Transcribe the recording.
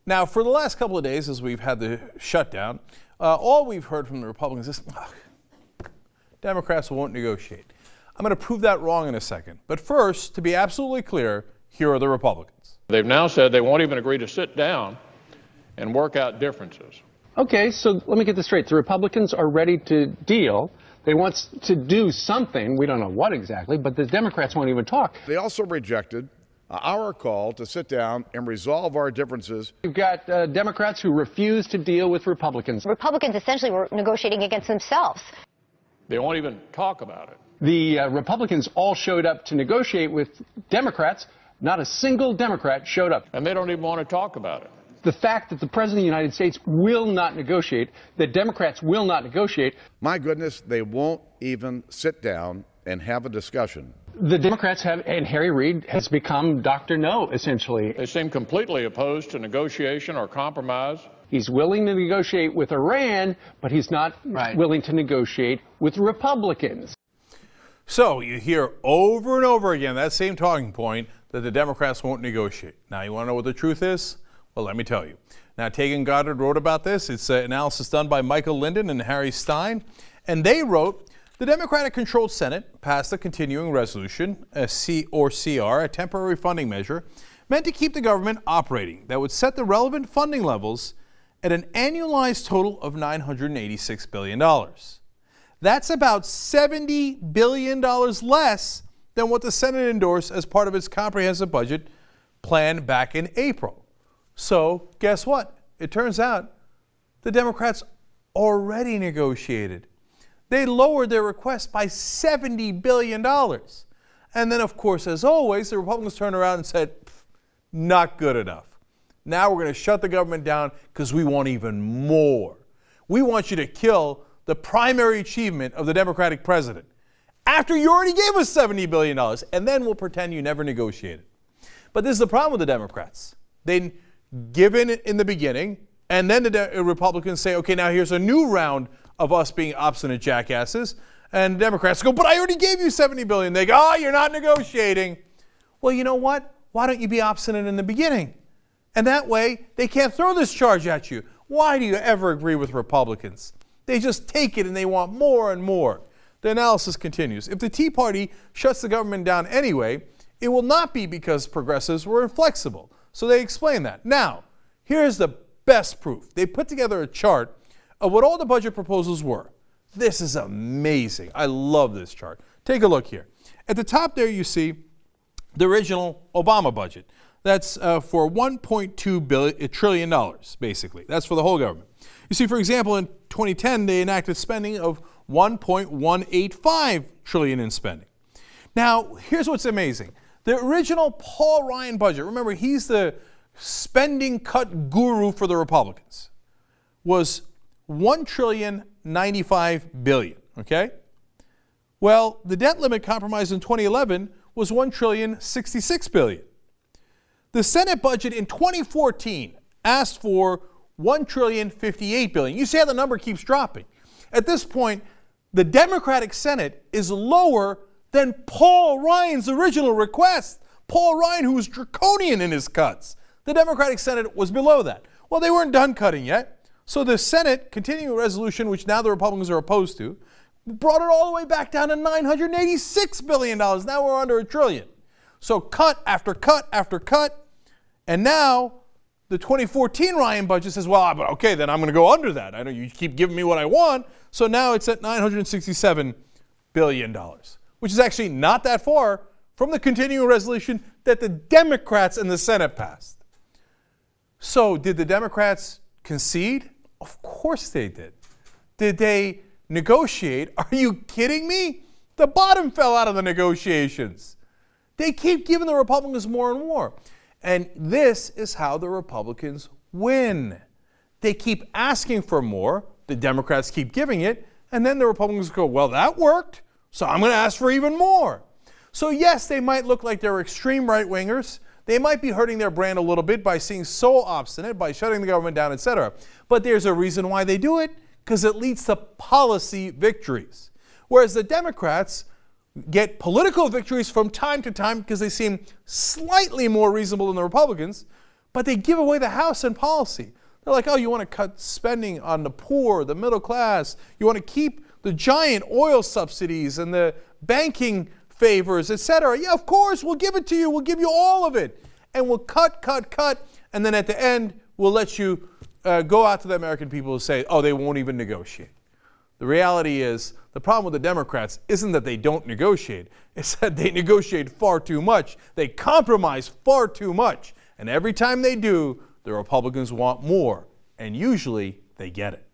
Now, for the last couple of days, as we've had the shutdown, all we've heard from the Republicans is, Democrats won't negotiate. I'm going to prove that wrong in a second. But first, to be absolutely clear, here are the Republicans. They've now said they won't even agree to sit down and work out differences. Okay, so let me get this straight. The Republicans are ready to deal. They want to do something. We don't know what exactly, but the Democrats won't even talk. They also rejected our call to sit down and resolve our differences. You've got Democrats who refuse to deal with Republicans. Republicans essentially were negotiating against themselves. They won't even talk about it. The Republicans all showed up to negotiate with Democrats. Not a single Democrat showed up. And they don't even want to talk about it. The fact that the President of the United States will not negotiate, that Democrats will not negotiate. My goodness, they won't even sit down and have a discussion. The Democrats have, and Harry Reid has become Dr. No, essentially. They seem completely opposed to negotiation or compromise. He's willing to negotiate with Iran, but he's not willing to negotiate with Republicans. So you hear over and over again that same talking point that the Democrats won't negotiate. Now, you want to know what the truth is? Well, let me tell you. Now, Tegan Goddard wrote about this. It's an analysis done by Michael Linden and Harry Stein. And they wrote, the Democratic-controlled Senate passed a continuing resolution, a CR, a temporary funding measure, meant to keep the government operating that would set the relevant funding levels at an annualized total of $986 billion. That's about $70 billion less than what the Senate endorsed as part of its comprehensive budget plan back in April. So guess what? It turns out the Democrats already negotiated. They lowered their request by $70 billion. And then, of course, as always, the Republicans turned around and said, not good enough. Now we're going to shut the government down because we want even more. We want you to kill the primary achievement of the Democratic president after you already gave us $70 billion, and then we'll pretend you never negotiated. But this is the problem with the Democrats. They give in the beginning, and then the Republicans say, okay, now here's a new round of us being obstinate jackasses. And Democrats go, but I already gave you $70 billion. They go, oh, you're not negotiating. Well, you know what? Why don't you be obstinate in the beginning? And that way, they can't throw this charge at you. Why do you ever agree with Republicans? They just take it and they want more and more. The analysis continues. If the Tea Party shuts the government down anyway, it will not be because progressives were inflexible. So they explain that. Now, here's the best proof. They put together a chart of what all the budget proposals were. This is amazing. I love this chart. Take a look here. At the top there you see the original Obama budget. That's for $1.2 trillion, basically. That's for the whole government. You see, for example, in 2010, they enacted spending of $1.185 trillion in spending. Now, here's what's amazing. The original Paul Ryan budget, remember, he's the spending cut guru for the Republicans, was $1.095 trillion, okay? Well, the debt limit compromised in 2011 was $1.066 trillion. The Senate budget in 2014 asked for $1.058 trillion. You see how the number keeps dropping. At this point, the Democratic Senate is lower than Paul Ryan's original request. Paul Ryan, who was draconian in his cuts. The Democratic Senate was below that. Well, they weren't done cutting yet. So the Senate, continuing a resolution, which now the Republicans are opposed to, brought it all the way back down to $986 billion. Now we're under $1 trillion. So cut after cut after cut. And now the 2014 Ryan budget says, well, okay, then I'm going to go under that. I know you keep giving me what I want. So now it's at $967 billion, which is actually not that far from the continuing resolution that the Democrats in the Senate passed. So did the Democrats concede? Of course they did. Did they negotiate? Are you kidding me? The bottom fell out of the negotiations. They keep giving the Republicans more and more. And this is how the Republicans win. They keep asking for more. The Democrats keep giving it. And then the Republicans go, well, that worked, so I'm going to ask for even more. So yes, they might look like they're extreme right-wingers. They might be hurting their brand a little bit by being so obstinate, by shutting the government down, etc. But there's a reason why they do it, because it leads to policy victories. Whereas the Democrats get political victories from time to time because they seem slightly more reasonable than the Republicans, but they give away the house in policy. They're like, oh, you want to cut spending on the poor, the middle class. You want to keep the giant oil subsidies and the banking favors, etc. Yeah, of course, we'll give it to you. We'll give you all of it. And we'll cut, and then at the end, we'll let you go out to the American people and say, oh, they won't even negotiate. The reality is, the problem with the Democrats isn't that they don't negotiate. It's that they negotiate far too much. They compromise far too much. And every time they do, the Republicans want more. And usually, they get it.